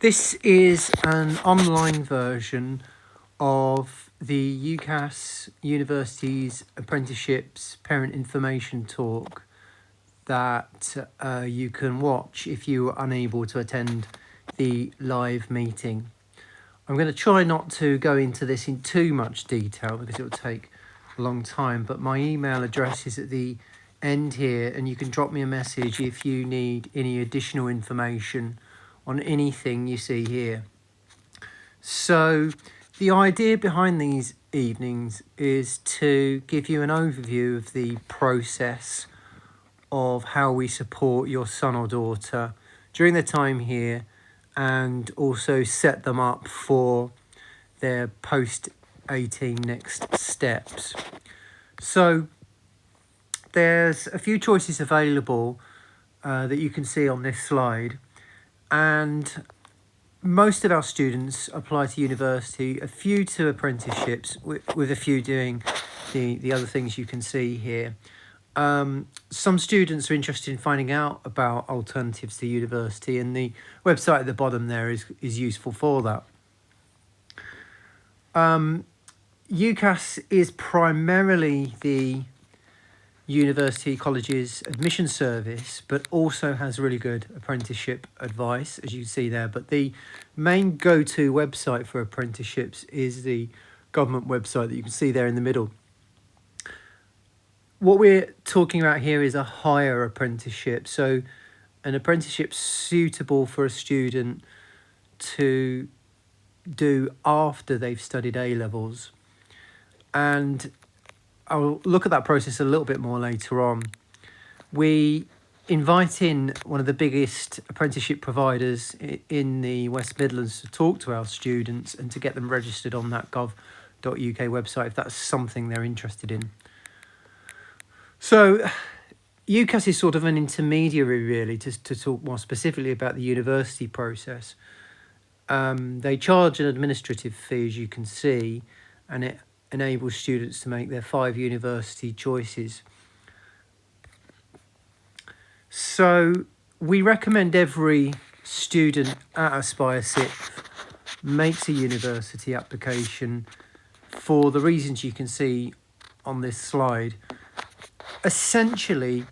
This is an online version of the UCAS University's Apprenticeships Parent Information Talk that you can watch if you are unable to attend the live meeting. I'm going to try not to go into this in too much detail because it will take a long time, but my email address is at the end here, and you can drop me a message if you need any additional information on anything you see here. So the idea behind these evenings is to give you an overview of the process of how we support your son or daughter during their time here, and also set them up for their post-18 next steps. So there's a few choices available that you can see on this slide, and most of our students apply to university, a few to apprenticeships, with a few doing the other things you can see here. Some students are interested in finding out about alternatives to university, and the website at the bottom there is useful for that. UCAS is primarily the university college's admission service, but also has really good apprenticeship advice, as you see there. But the main go-to website for apprenticeships is the government website that you can see there in the middle. What we're talking about here is a higher apprenticeship, so an apprenticeship suitable for a student to do after they've studied A-levels. And I'll look at that process a little bit more later on. We invite in one of the biggest apprenticeship providers in the West Midlands to talk to our students and to get them registered on that gov.uk website if that's something they're interested in. So UCAS is sort of an intermediary, really, to talk more specifically about the university process. They charge an administrative fee, as you can see, and it enables students to make their 5 university choices. So we recommend every student at Aspire 6th makes a university application for the reasons you can see on this slide. Essentially,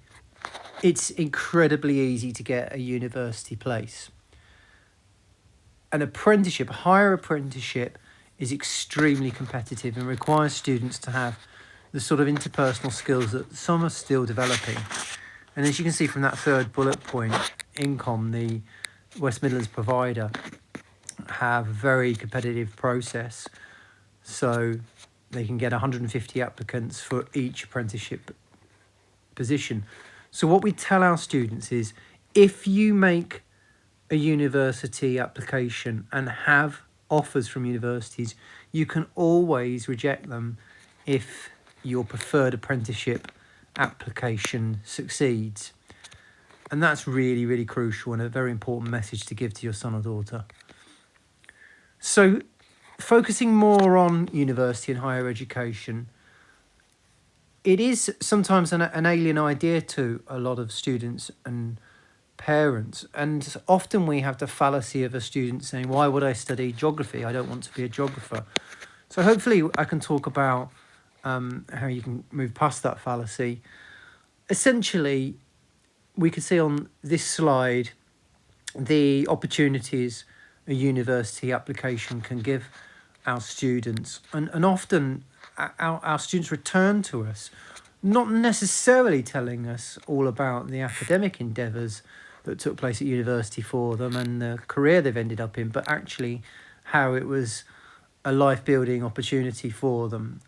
it's incredibly easy to get a university place. An apprenticeship, a higher apprenticeship, is extremely competitive and requires students to have the sort of interpersonal skills that some are still developing. And as you can see from that third bullet point, Incom, the West Midlands provider, have a very competitive process. So they can get 150 applicants for each apprenticeship position. So what we tell our students is, if you make a university application and have offers from universities, you can always reject them if your preferred apprenticeship application succeeds. And that's really, really crucial and a very important message to give to your son or daughter. So focusing more on university and higher education, it is sometimes an alien idea to a lot of students and parents, and often we have the fallacy of a student saying, why would I study geography? I don't want to be a geographer. So hopefully I can talk about how you can move past that fallacy. Essentially, we can see on this slide the opportunities a university application can give our students, and often our students return to us not necessarily telling us all about the academic endeavours that took place at university for them and the career they've ended up in, but actually how it was a life-building opportunity for them.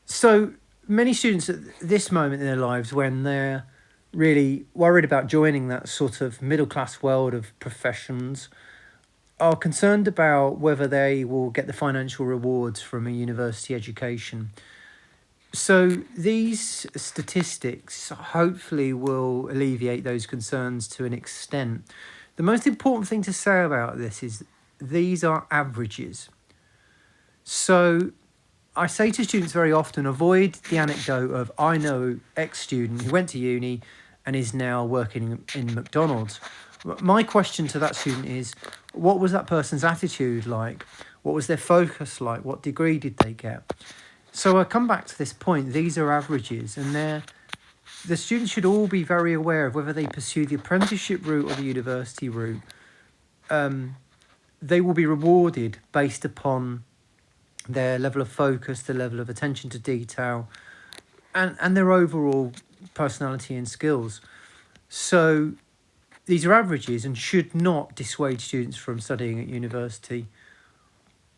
So many students at this moment in their lives, when they're really worried about joining that sort of middle-class world of professions, are concerned about whether they will get the financial rewards from a university education. So these statistics hopefully will alleviate those concerns to an extent. The most important thing to say about this is these are averages. So I say to students very often, avoid the anecdote of, I know X student who went to uni and is now working in McDonald's. My question to that student is, what was that person's attitude like? What was their focus like? What degree did they get? So I come back to this point. These are averages, and the students should all be very aware of whether they pursue the apprenticeship route or the university route. They will be rewarded based upon their level of focus, their level of attention to detail, and their overall personality and skills. So these are averages and should not dissuade students from studying at university,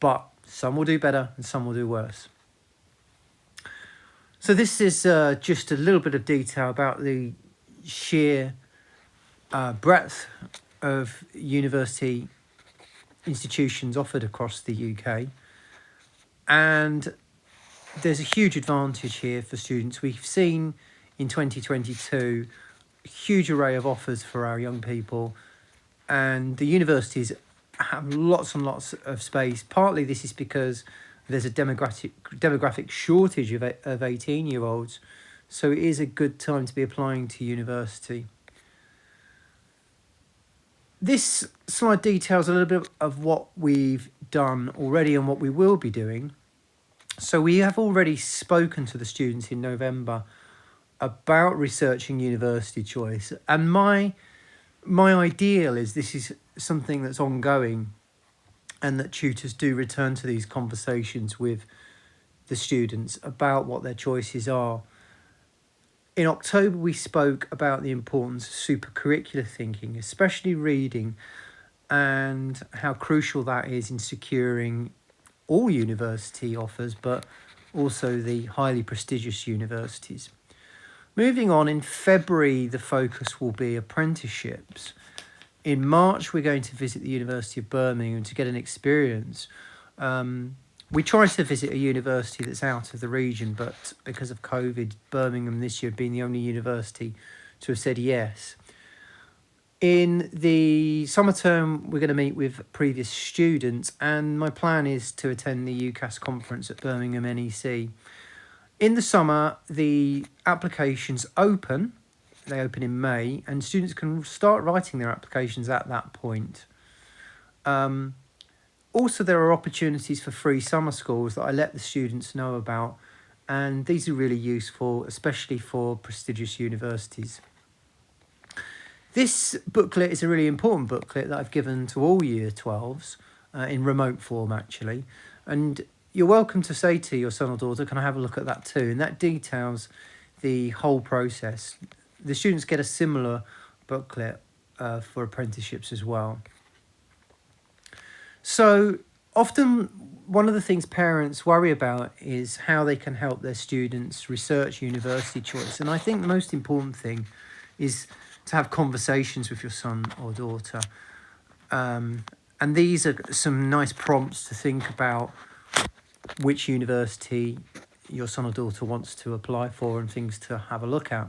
but some will do better and some will do worse. So this is just a little bit of detail about the sheer breadth of university institutions offered across the UK. And there's a huge advantage here for students. We've seen in 2022 a huge array of offers for our young people, and the universities have lots and lots of space. Partly this is because there's a demographic shortage of 18-year-olds, so it is a good time to be applying to university. This slide details a little bit of what we've done already and what we will be doing. So we have already spoken to the students in November about researching university choice, and my ideal is this is something that's ongoing, and that tutors do return to these conversations with the students about what their choices are. In October, we spoke about the importance of supercurricular thinking, especially reading, and how crucial that is in securing all university offers, but also the highly prestigious universities. Moving on, in February, the focus will be apprenticeships. In March, we're going to visit the University of Birmingham to get an experience. We tried to visit a university that's out of the region, but because of COVID, Birmingham this year being the only university to have said yes. In the summer term, we're going to meet with previous students, and my plan is to attend the UCAS conference at Birmingham NEC. In the summer, the applications open. They open in May, and students can start writing their applications at that point. Also, there are opportunities for free summer schools that I let the students know about, and these are really useful, especially for prestigious universities. This booklet is a really important booklet that I've given to all Year 12s in remote form, actually, and you're welcome to say to your son or daughter, can I have a look at that too? And that details the whole process. The students get a similar booklet for apprenticeships as well. So often one of the things parents worry about is how they can help their students research university choice. And I think the most important thing is to have conversations with your son or daughter. And these are some nice prompts to think about which university your son or daughter wants to apply for and things to have a look at.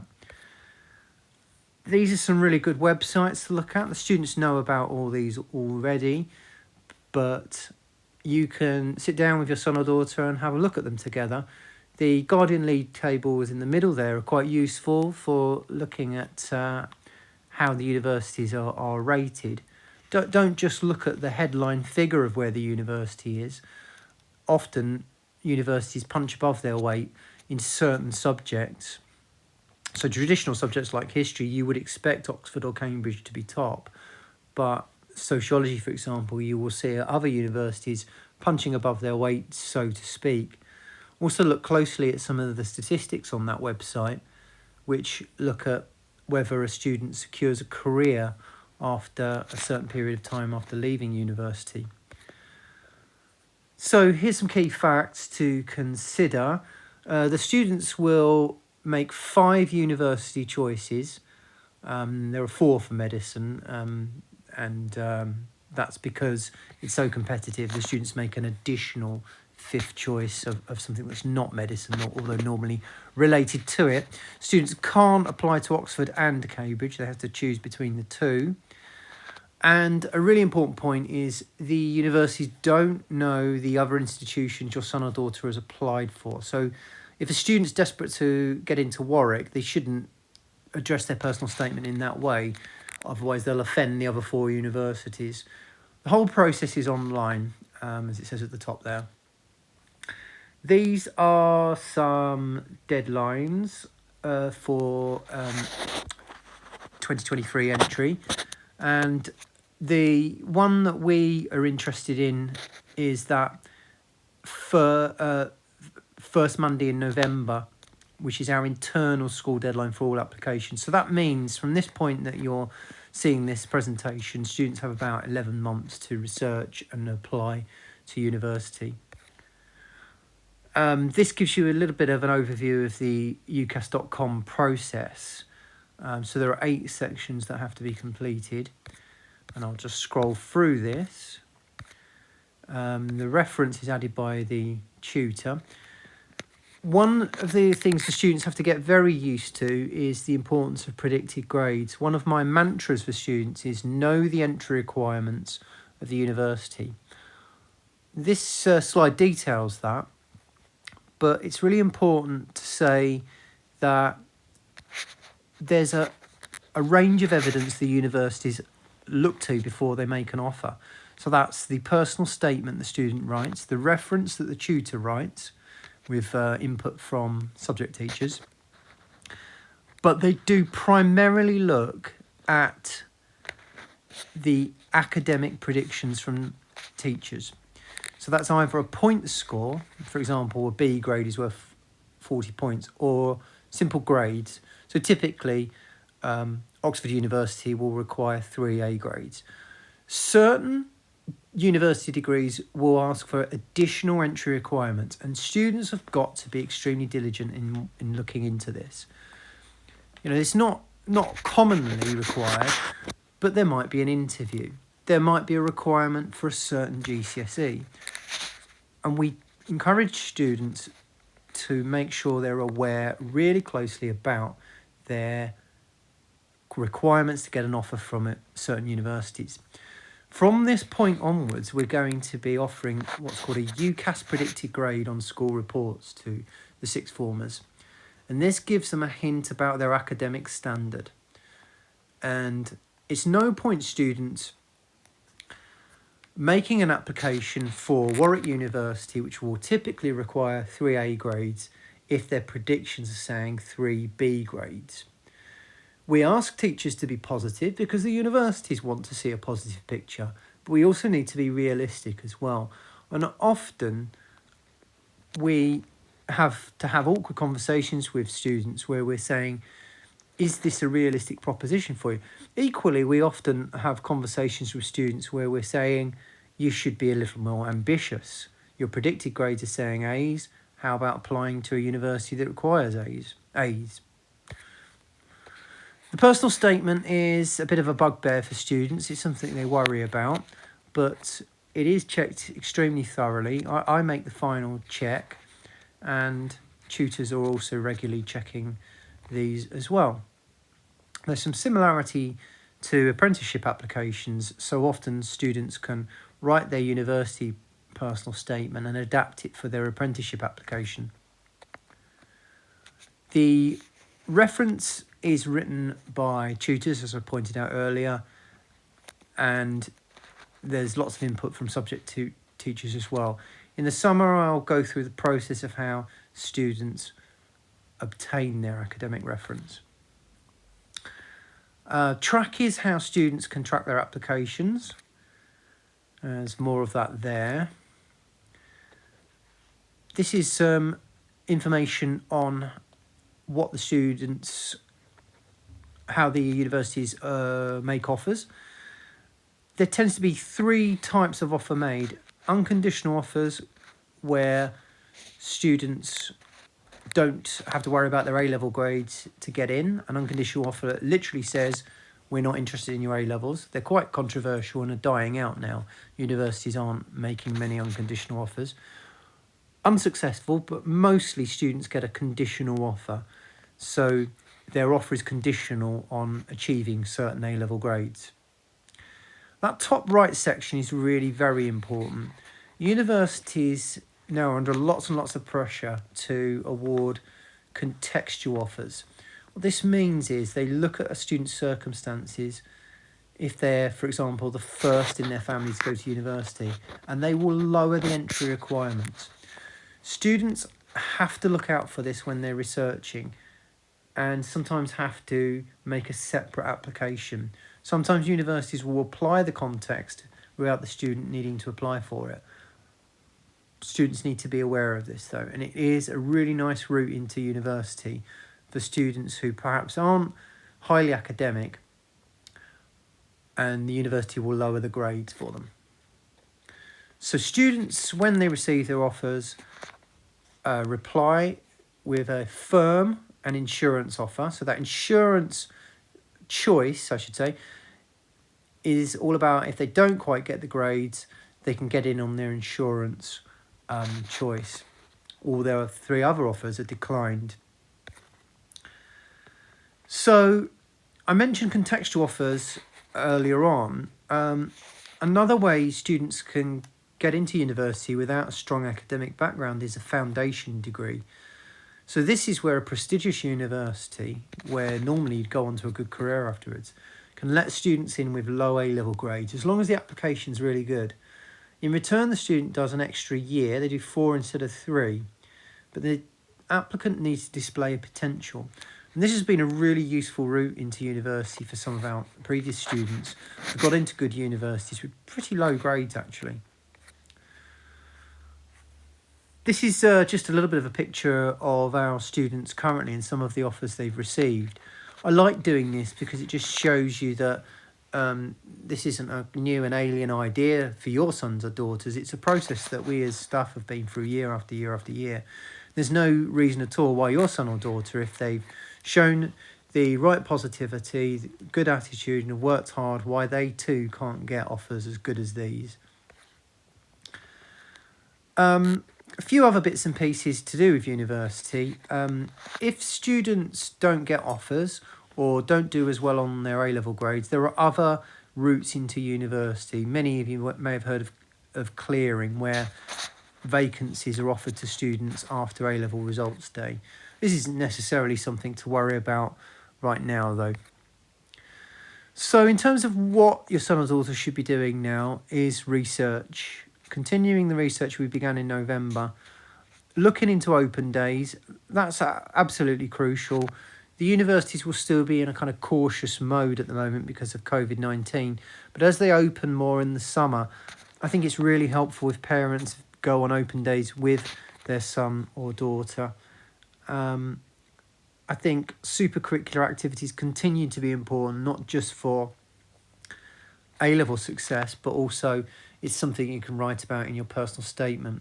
These are some really good websites to look at. The students know about all these already, but you can sit down with your son or daughter and have a look at them together. The Guardian League tables in the middle there are quite useful for looking at how the universities are rated. Don't just look at the headline figure of where the university is. Often universities punch above their weight in certain subjects. So traditional subjects like history, you would expect Oxford or Cambridge to be top, but sociology, for example, you will see at other universities punching above their weight, so to speak. Also look closely at some of the statistics on that website, which look at whether a student secures a career after a certain period of time after leaving university. So here's some key facts to consider. The students will make 5 university choices. There are 4 for medicine, and that's because it's so competitive. The students make an additional 5th choice of something that's not medicine, although normally related to it. Students can't apply to Oxford and Cambridge. They have to choose between the 2. And a really important point is the universities don't know the other institutions your son or daughter has applied for. So if a student's desperate to get into Warwick, they shouldn't address their personal statement in that way. otherwise they'll offend the other 4 universities. The whole process is online, as it says at the top there. These are some deadlines for 2023 entry, and the one that we are interested in is that for first Monday in November, which is our internal school deadline for all applications. So that means from this point that you're seeing this presentation, students have about 11 months to research and apply to university. This gives you a little bit of an overview of the ucas.com process. So there are 8 sections that have to be completed, and I'll just scroll through this. The reference is added by the tutor. One of the things the students have to get very used to is the importance of predicted grades. One of my mantras for students is know the entry requirements of the university. This slide details that, but it's really important to say that there's a range of evidence the universities look to before they make an offer. So that's the personal statement the student writes, the reference that the tutor writes with input from subject teachers. But they do primarily look at the academic predictions from teachers. So that's either a point score, for example, a B grade is worth 40 points, or simple grades. So typically, Oxford University will require 3 A grades. Certain university degrees will ask for additional entry requirements, and students have got to be extremely diligent in looking into this. You know, it's not commonly required, but there might be an interview. There might be a requirement for a certain GCSE. And we encourage students to make sure they're aware really closely about their requirements to get an offer from certain universities. From this point onwards, we're going to be offering what's called a UCAS predicted grade on school reports to the sixth formers. And this gives them a hint about their academic standard. And it's no point students making an application for Warwick University, which will typically require 3 A grades, if their predictions are saying 3 B grades. We ask teachers to be positive because the universities want to see a positive picture, but we also need to be realistic as well. And often we have to have awkward conversations with students where we're saying, is this a realistic proposition for you? Equally, we often have conversations with students where we're saying, you should be a little more ambitious. Your predicted grades are saying A's. How about applying to a university that requires A's? The personal statement is a bit of a bugbear for students. It's something they worry about, but it is checked extremely thoroughly. I make the final check, and tutors are also regularly checking these as well. There's some similarity to apprenticeship applications. So often students can write their university personal statement and adapt it for their apprenticeship application. The reference is written by tutors, as I pointed out earlier, and there's lots of input from subject teachers as well. In the summer, I'll go through the process of how students obtain their academic reference. Track is how students can track their applications. There's more of that there. This is some information on what the students, how the universities make offers. There tends to be 3 types of offer made. Unconditional offers, where students don't have to worry about their A-level grades to get in. An unconditional offer literally says, we're not interested in your A-levels. They're quite controversial and are dying out now. Universities aren't making many unconditional offers. Unsuccessful, but mostly students get a conditional offer. So their offer is conditional on achieving certain A-level grades. That top right section is really very important. Universities now are under lots and lots of pressure to award contextual offers. What this means is they look at a student's circumstances if they're, for example, the first in their family to go to university, and they will lower the entry requirements. Students have to look out for this when they're researching, and sometimes have to make a separate application. Sometimes universities will apply the context without the student needing to apply for it. Students need to be aware of this though, and it is a really nice route into university for students who perhaps aren't highly academic, and the university will lower the grades for them. So students, when they receive their offers, reply with a firm and insurance offer. So that insurance choice, I should say, is all about if they don't quite get the grades, they can get in on their insurance choice. All their 3 other offers are declined. So I mentioned contextual offers earlier on. Another way students can get into university without a strong academic background is a foundation degree. So this is where a prestigious university, where normally you'd go on to a good career afterwards, can let students in with low A-level grades, as long as the application's really good. In return, the student does an extra year. They do 4 instead of 3. But the applicant needs to display a potential. And this has been a really useful route into university for some of our previous students who got into good universities with pretty low grades, actually. This is just a little bit of a picture of our students currently and some of the offers they've received. I like doing this because it just shows you that this isn't a new and alien idea for your sons or daughters. It's a process that we as staff have been through year after year after year. There's no reason at all why your son or daughter, if they've shown the right positivity, the good attitude and have worked hard, why they too can't get offers as good as these. A few other bits and pieces to do with university. If students don't get offers or don't do as well on their A-level grades, there are other routes into university. Many of you may have heard of clearing, where vacancies are offered to students after A-level results day. This isn't necessarily something to worry about right now, though. So in terms of what your son or daughter should be doing now is research. Continuing the research we began in November, looking into open days, that's absolutely crucial. The universities will still be in a kind of cautious mode at the moment because of COVID-19, but as they open more in the summer, I think it's really helpful if parents go on open days with their son or daughter. I think supercurricular activities continue to be important, not just for A-level success, but also it's something you can write about in your personal statement.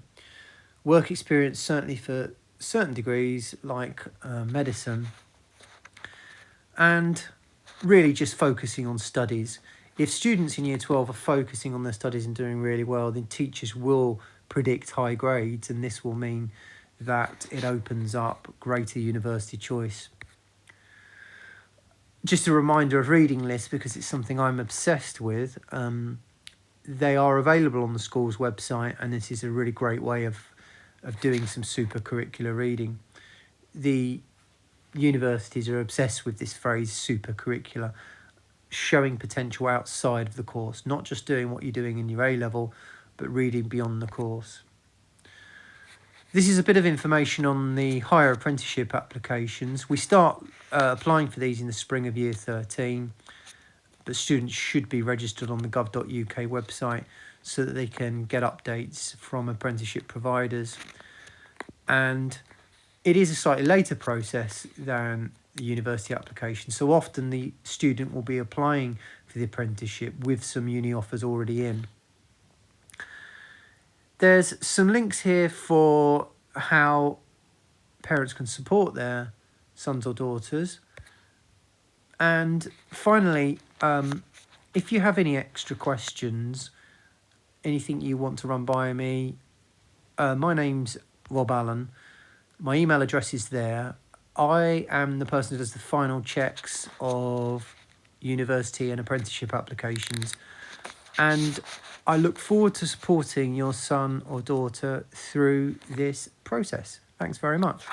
Work experience, certainly for certain degrees like medicine, and really just focusing on studies. If students in year 12 are focusing on their studies and doing really well, then teachers will predict high grades, and this will mean that it opens up greater university choice. Just a reminder of reading lists, because it's something I'm obsessed with. They are available on the school's website, and this is a really great way of doing some supercurricular reading. The universities are obsessed with this phrase, supercurricular, showing potential outside of the course, not just doing what you're doing in your A-level, but reading beyond the course. This is a bit of information on the higher apprenticeship applications. We start applying for these in the spring of year 13. But students should be registered on the gov.uk website so that they can get updates from apprenticeship providers. And it is a slightly later process than the university application. So often the student will be applying for the apprenticeship with some uni offers already in. There's some links here for how parents can support their sons or daughters. And finally, if you have any extra questions, anything you want to run by me, my name's Rob Allen. My email address is there. I am the person who does the final checks of university and apprenticeship applications. And I look forward to supporting your son or daughter through this process. Thanks very much.